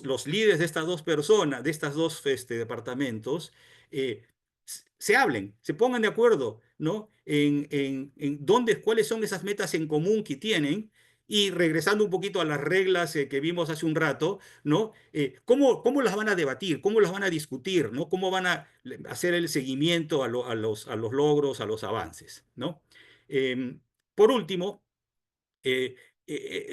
los líderes de estas dos personas, de estos dos departamentos, eh, se hablen, se pongan de acuerdo, ¿no? En dónde, cuáles son esas metas en común que tienen. Y regresando un poquito a las reglas que vimos hace un rato, ¿no? ¿Cómo las van a debatir? ¿Cómo las van a discutir? ¿No? ¿Cómo van a hacer el seguimiento a los logros, a los avances? ¿No? Em, por último, eh,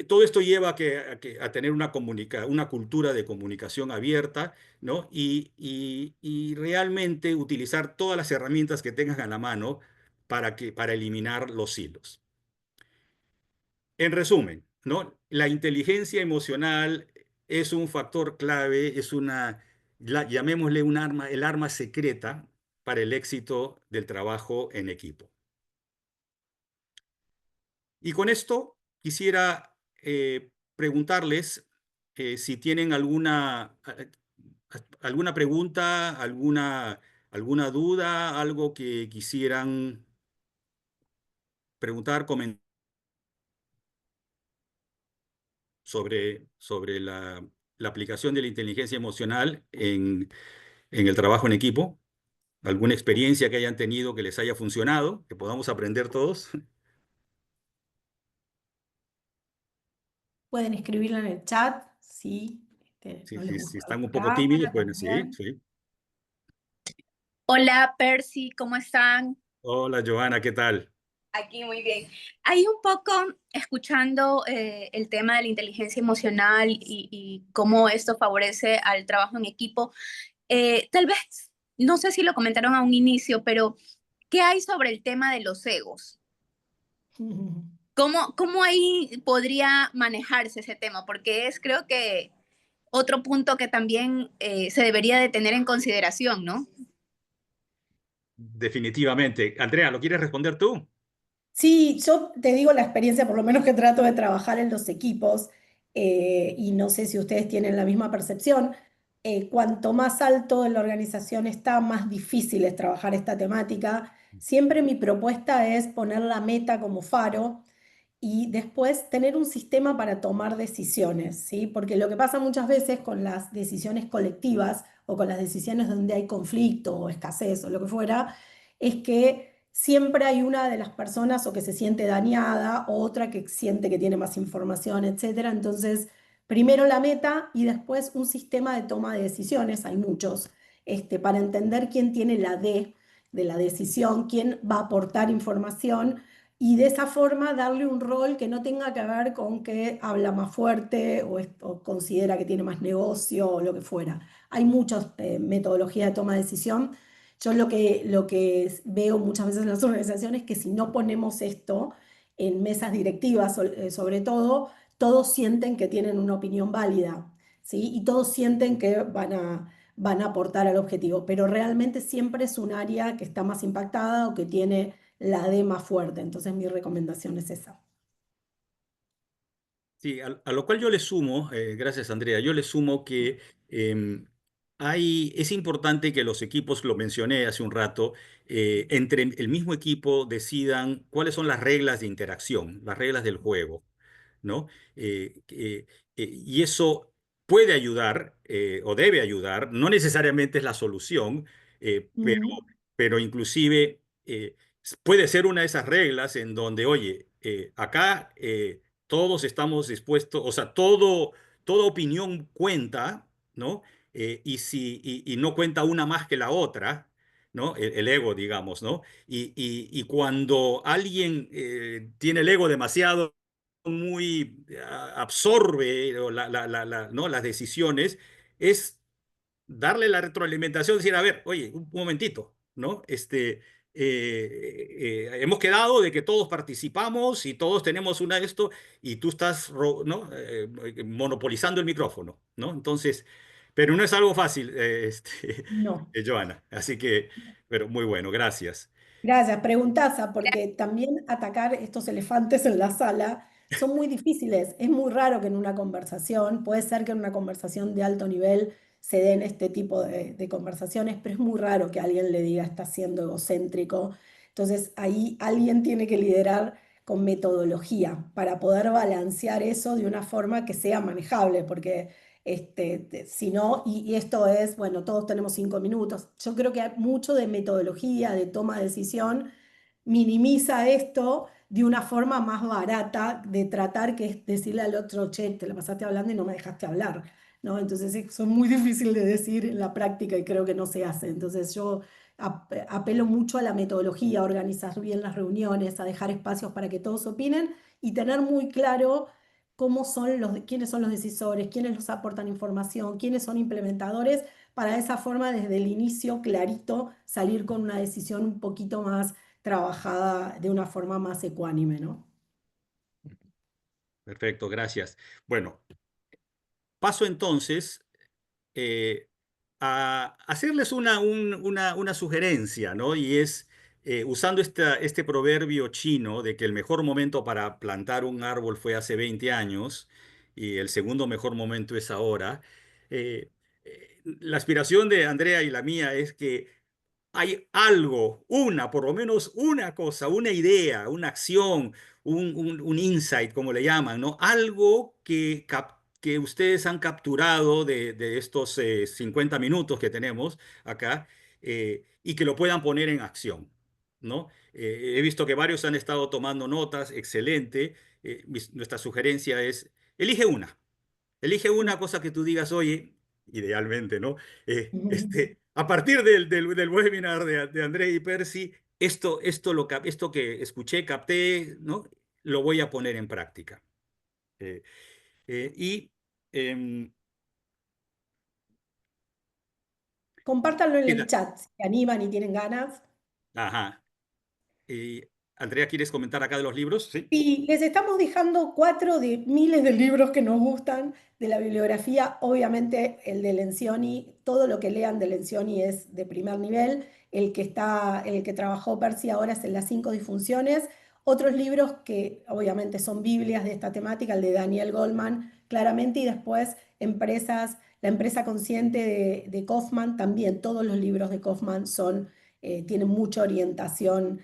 todo esto lleva a tener una cultura de comunicación abierta, ¿no? Y realmente utilizar todas las herramientas que tengas a la mano para eliminar los hilos. En resumen, ¿no? La inteligencia emocional es un factor clave, llamémosle un arma, el arma secreta para el éxito del trabajo en equipo. Y con esto quisiera preguntarles si tienen alguna pregunta, alguna duda, algo que quisieran preguntar, comentar sobre la aplicación de la inteligencia emocional en el trabajo en equipo. ¿Alguna experiencia que hayan tenido que les haya funcionado, que podamos aprender todos? Pueden escribirlo en el chat si no les Si gusta están un la poco tímidos, cámara pues sí, también. sí. Hola, Percy, ¿cómo están? Hola, Joana, ¿qué tal? Aquí muy bien. Ahí un poco escuchando el tema de la inteligencia emocional y cómo esto favorece al trabajo en equipo. Tal vez, no sé si lo comentaron a un inicio, pero ¿qué hay sobre el tema de los egos? ¿Cómo ahí podría manejarse ese tema? Porque es, creo que, otro punto que también se debería de tener en consideración, ¿no? Definitivamente. Andrea, ¿lo quieres responder tú? Sí, yo te digo la experiencia, por lo menos que trato de trabajar en los equipos, y no sé si ustedes tienen la misma percepción. Cuanto más alto en la organización está, más difícil es trabajar esta temática. Siempre mi propuesta es poner la meta como faro y después tener un sistema para tomar decisiones, ¿sí? Porque lo que pasa muchas veces con las decisiones colectivas o con las decisiones donde hay conflicto o escasez o lo que fuera, es que siempre hay una de las personas o que se siente dañada o otra que siente que tiene más información, etcétera. Entonces, primero la meta y después un sistema de toma de decisiones, hay muchos, para entender quién tiene la D de la decisión, quién va a aportar información y de esa forma darle un rol que no tenga que ver con que habla más fuerte o considera que tiene más negocio o lo que fuera. Hay muchas metodologías de toma de decisión. Yo lo que veo muchas veces en las organizaciones es que si no ponemos esto en mesas directivas, sobre todo, todos sienten que tienen una opinión válida, ¿sí? Y todos sienten que van a aportar al objetivo, pero realmente siempre es un área que está más impactada o que tiene la D más fuerte. Entonces mi recomendación es esa. Sí, a lo cual yo le sumo, gracias Andrea, yo le sumo que em, es importante que los equipos, lo mencioné hace un rato, entre el mismo equipo decidan cuáles son las reglas de interacción, las reglas del juego. ¿No? Y eso puede ayudar o debe ayudar, no necesariamente es la solución, Mm. pero inclusive puede ser una de esas reglas en donde, oye, acá todos estamos dispuestos, o sea, toda opinión cuenta, ¿no? Y no cuenta una más que la otra. ¿No? El ego, digamos, ¿no? Y cuando alguien tiene el ego demasiado muy absorbe ¿no? las decisiones, es darle la retroalimentación, decir, a ver, oye, un momentito, ¿no? Hemos quedado de que todos participamos y todos tenemos una de esto y tú estás, ¿no? Monopolizando el micrófono, ¿no? Entonces, pero no es algo fácil, No. Joana. Así que, pero muy bueno, gracias. Gracias, preguntaza, porque también atacar estos elefantes en la sala son muy difíciles. Es muy raro que en una conversación, puede ser que en una conversación de alto nivel se den este tipo de conversaciones, pero es muy raro que alguien le diga está siendo egocéntrico. Entonces ahí alguien tiene que liderar con metodología para poder balancear eso de una forma que sea manejable, porque si no, y esto es, bueno, todos tenemos 5 minutos. Yo creo que hay mucho de metodología, de toma de decisión, minimiza esto de una forma más barata de tratar, que es decirle al otro, che, te la pasaste hablando y no me dejaste hablar, ¿no? Entonces eso es muy difícil de decir en la práctica y creo que no se hace. Entonces yo apelo mucho a la metodología, a organizar bien las reuniones, a dejar espacios para que todos opinen y tener muy claro quiénes son los decisores, quiénes los aportan información, quiénes son implementadores, para de esa forma desde el inicio clarito salir con una decisión un poquito más trabajada de una forma más ecuánime, ¿no? Perfecto, gracias. Bueno, paso entonces eh, a hacerles una sugerencia, ¿no? Y es, usando este proverbio chino de que el mejor momento para plantar un árbol fue hace 20 años y el segundo mejor momento es ahora. eh, la aspiración de Andrea y la mía es que hay algo, por lo menos una cosa, una idea, una acción, un insight, como le llaman, ¿no? Algo que ustedes han capturado de estos 50 minutos que tenemos acá, y que lo puedan poner en acción, ¿no? He visto que varios han estado tomando notas, excelente. Nuestra sugerencia es, elige una. Elige una cosa que tú digas, oye, idealmente, ¿no? A partir del webinar de André y Percy, esto que escuché, capté, ¿no? Lo voy a poner en práctica. Eh, y, em, Compártanlo en el queda- chat, si se animan y tienen ganas. ajá. Y, Andrea, ¿quieres comentar acá de los libros? Sí. Y les estamos dejando 4 de miles de libros que nos gustan de la bibliografía. Obviamente el de Lencioni, todo lo que lean de Lencioni es de primer nivel. El que trabajó Percy ahora es en Las 5 disfunciones. Otros libros que obviamente son Biblias de esta temática, el de Daniel Goleman, claramente, y después La empresa consciente de Kaufman, también todos los libros de Kaufman tienen mucha orientación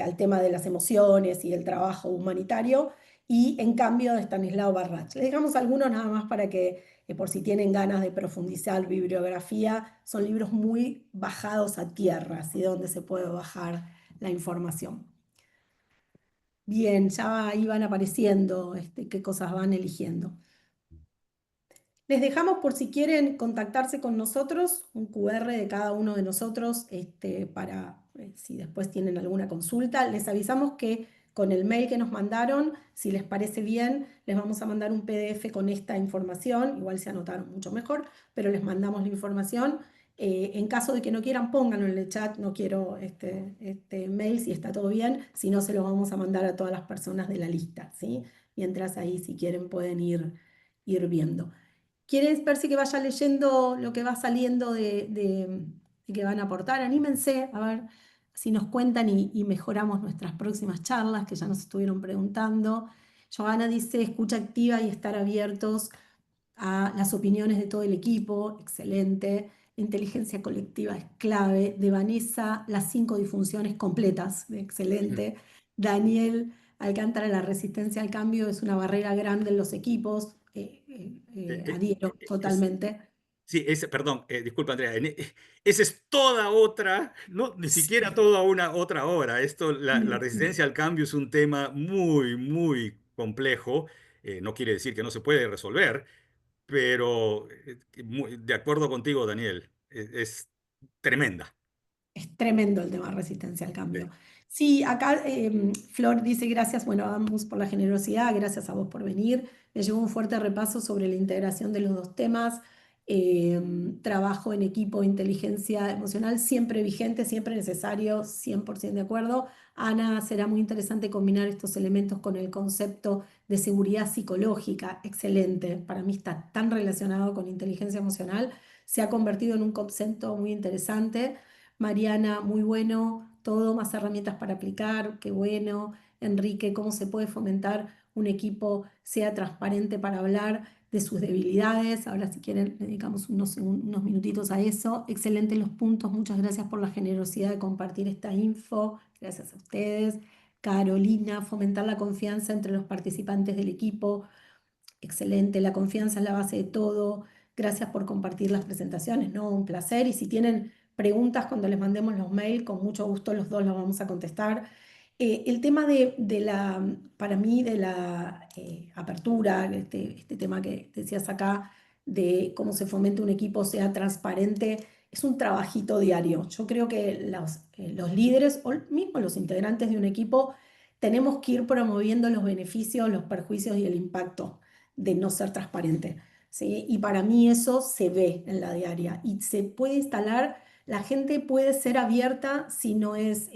al tema de las emociones y el trabajo humanitario, y En cambio de Stanislao Barrach. Les dejamos algunos nada más para que, por si tienen ganas de profundizar bibliografía, son libros muy bajados a tierra, así donde se puede bajar la información. Bien, ya ahí van apareciendo qué cosas van eligiendo. Les dejamos, por si quieren contactarse con nosotros, un QR de cada uno de nosotros, para si después tienen alguna consulta. Les avisamos que con el mail que nos mandaron, si les parece bien, les vamos a mandar un PDF con esta información. Igual se anotaron mucho mejor, pero les mandamos la información. En caso de que no quieran, pónganlo en el chat, no quiero este mail, si está todo bien, si no se lo vamos a mandar a todas las personas de la lista, ¿sí? Mientras ahí, si quieren, pueden ir viendo. ¿Quieres, Percy, que vaya leyendo lo que va saliendo de que van a aportar? Anímense a ver si nos cuentan y mejoramos nuestras próximas charlas, que ya nos estuvieron preguntando. Joana dice, escucha activa y estar abiertos a las opiniones de todo el equipo. Excelente. La inteligencia colectiva es clave. De Vanessa, las 5 disfunciones completas. Excelente. Daniel Alcántara, la resistencia al cambio es una barrera grande en los equipos. Eh, eh, Adhiero es- totalmente. Sí, perdón, disculpa Andrea, esa es toda otra, no, ni siquiera Sí. toda una otra hora. La Mm. resistencia al cambio es un tema muy, muy complejo. No quiere decir que no se puede resolver, pero de acuerdo contigo, Daniel, es tremenda. Es tremendo el tema de resistencia al cambio. Sí. Sí, acá Flor dice gracias, bueno, ambos por la generosidad, gracias a vos por venir. Me llevo un fuerte repaso sobre la integración de los dos temas. Trabajo en equipo, inteligencia emocional, siempre vigente, siempre necesario, 100% de acuerdo. Ana, será muy interesante combinar estos elementos con el concepto de seguridad psicológica. Excelente, para mí está tan relacionado con inteligencia emocional, se ha convertido en un concepto muy interesante. Mariana, muy bueno, todo, más herramientas para aplicar, qué bueno. Enrique, cómo se puede fomentar un equipo sea transparente para hablar de sus debilidades. Ahora, si quieren, le dedicamos unos minutitos a eso. Excelentes los puntos, muchas gracias por la generosidad de compartir esta info. Gracias a ustedes. Carolina, fomentar la confianza entre los participantes del equipo. Excelente, la confianza es la base de todo. Gracias por compartir las presentaciones, ¿no? Un placer. Y si tienen preguntas cuando les mandemos los mails, con mucho gusto los dos los vamos a contestar. El tema para mí, de la apertura, este tema que decías acá, de cómo se fomenta un equipo, sea transparente, es un trabajito diario. Yo creo que los líderes o mismo los integrantes de un equipo tenemos que ir promoviendo los beneficios, los perjuicios y el impacto de no ser transparente, ¿sí? Y para mí eso se ve en la diaria y se puede instalar. La gente puede ser abierta si no es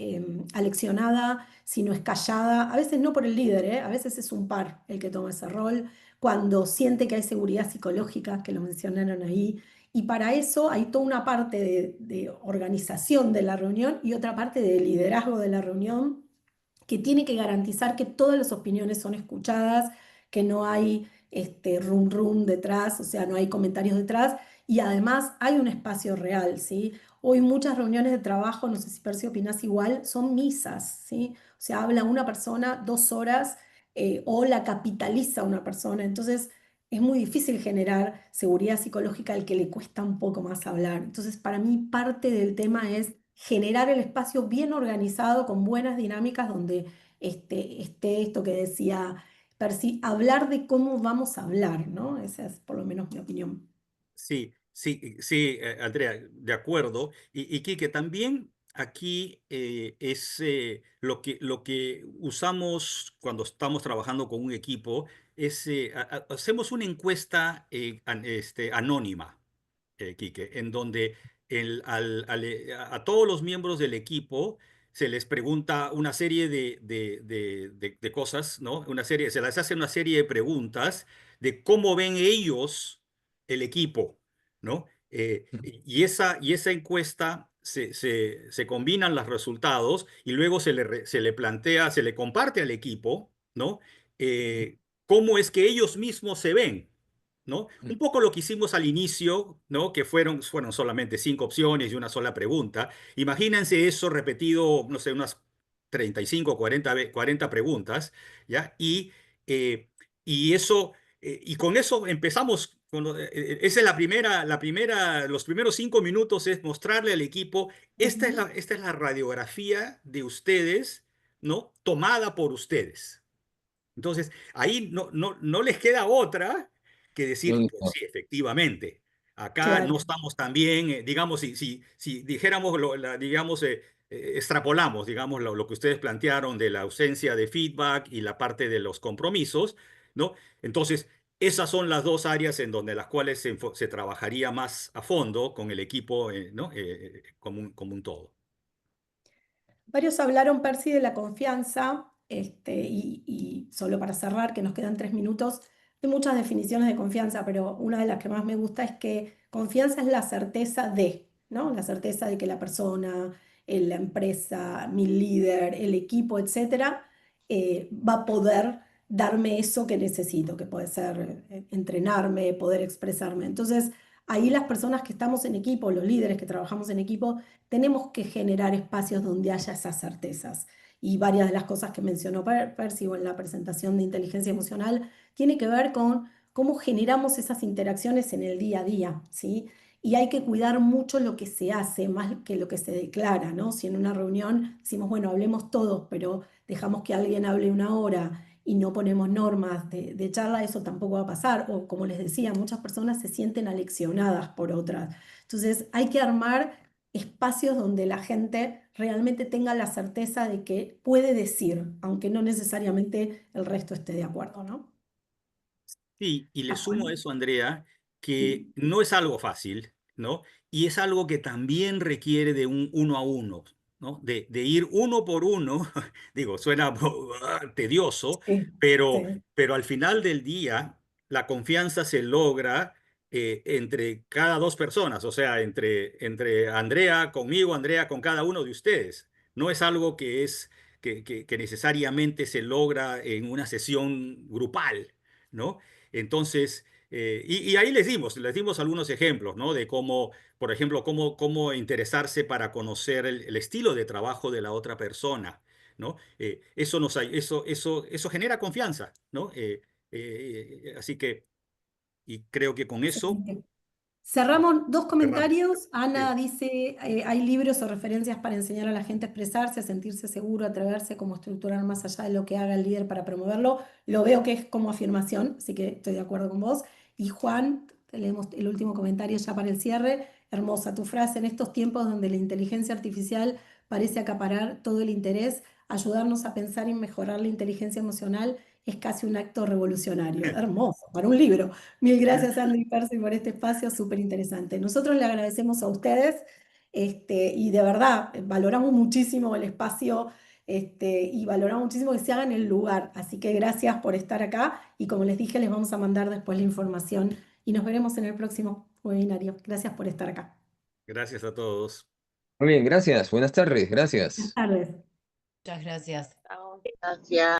aleccionada, si no es callada, a veces no por el líder, ¿eh? A veces es un par el que toma ese rol, cuando siente que hay seguridad psicológica, que lo mencionaron ahí, y para eso hay toda una parte de organización de la reunión y otra parte de liderazgo de la reunión que tiene que garantizar que todas las opiniones son escuchadas, que no hay rum rum detrás, o sea, no hay comentarios detrás, y además hay un espacio real, ¿sí? Hoy muchas reuniones de trabajo, no sé si Percy opinas igual, son misas, ¿sí? O sea, habla una persona 2 horas o la capitaliza una persona, entonces es muy difícil generar seguridad psicológica al que le cuesta un poco más hablar. Entonces, para mí parte del tema es generar el espacio bien organizado, con buenas dinámicas, donde esté esto que decía Percy, hablar de cómo vamos a hablar, ¿no? Esa es por lo menos mi opinión. Sí, sí, sí, Andrea, de acuerdo. Y Quique, también aquí es lo que usamos cuando estamos trabajando con un equipo, es hacemos una encuesta anónima, Quique, en donde a todos los miembros del equipo se les pregunta una serie de cosas, ¿no? Se les hace una serie de preguntas de cómo ven ellos el equipo, ¿no? Y esa encuesta se combinan los resultados y luego se le plantea, se le comparte al equipo, ¿no? Cómo es que ellos mismos se ven. ¿No? Un poco lo que hicimos al inicio, ¿no? Que fueron solamente 5 opciones y una sola pregunta. Imagínense eso repetido, no sé, unas 35, 40 preguntas, ¿ya? Eh, y con eso empezamos. Esa es los primeros 5 minutos es mostrarle al equipo, Ujú. esta es la radiografía de ustedes, ¿no? Tomada por ustedes. Entonces, ahí no les queda otra que decir, pues Mm. sí, efectivamente, acá no Claro. estamos tan bien, digamos, si dijéramos, digamos, extrapolamos, digamos, lo que ustedes plantearon de la ausencia de feedback y la parte de los compromisos, ¿no? Entonces, esas son las dos áreas en donde las cuales se trabajaría más a fondo con el equipo, ¿no? Como un todo. Varios hablaron, Percy, de la confianza, y solo para cerrar, que nos quedan 3 minutos, hay muchas definiciones de confianza, pero una de las que más me gusta es que confianza es la certeza de, ¿no? La certeza de que la persona, la empresa, mi líder, el equipo, etcétera, va a poder darme eso que necesito, que puede ser entrenarme, poder expresarme. Entonces, ahí las personas que estamos en equipo, los líderes que trabajamos en equipo, tenemos que generar espacios donde haya esas certezas. Y varias de las cosas que mencionó Percy en la presentación de inteligencia emocional tiene que ver con cómo generamos esas interacciones en el día a día, ¿sí? Y hay que cuidar mucho lo que se hace, más que lo que se declara, ¿no? Si en una reunión decimos, bueno, hablemos todos, pero dejamos que alguien hable 1 hora y no ponemos normas de charla, eso tampoco va a pasar. O como les decía, muchas personas se sienten aleccionadas por otras. Entonces hay que armar espacios donde la gente realmente tenga la certeza de que puede decir, aunque no necesariamente el resto esté de acuerdo, ¿no? Sí, y le Ah, sumo a bueno. eso, Andrea, que Sí, no es algo fácil, ¿no? Y es algo que también requiere de un uno a uno, ¿no? De ir uno por uno, digo, suena tedioso, sí, pero, sí. pero al final del día la confianza se logra entre cada dos personas, o sea, entre Andrea conmigo, Andrea con cada uno de ustedes. No es algo que necesariamente se logra en una sesión grupal, ¿no? Entonces, y ahí les dimos algunos ejemplos, ¿no? De cómo, por ejemplo, cómo interesarse para conocer el estilo de trabajo de la otra persona, ¿no? Eso genera confianza, ¿no? Así que, y creo que con eso Excelente. Cerramos dos cerramos. comentarios. Ana Sí. dice, hay libros o referencias para enseñar a la gente a expresarse, a sentirse seguro, a atreverse, cómo estructurar más allá de lo que haga el líder para promoverlo. Lo veo que es como afirmación, así que estoy de acuerdo con vos. Y Juan, te leemos el último comentario ya para el cierre. Hermosa tu frase, en estos tiempos donde la inteligencia artificial parece acaparar todo el interés, ayudarnos a pensar y mejorar la inteligencia emocional es casi un acto revolucionario. Hermoso, para un libro. Mil gracias, Andy y Percy, por este espacio súper interesante. Nosotros le agradecemos a ustedes, y de verdad valoramos muchísimo el espacio, y valoramos muchísimo que se haga en el lugar. Así que gracias por estar acá y como les dije, les vamos a mandar después la información y nos veremos en el próximo webinario. Gracias por estar acá. Gracias a todos. Muy bien, gracias. Buenas tardes, Buenas gracias. tardes. Muchas gracias. Chao. Gracias.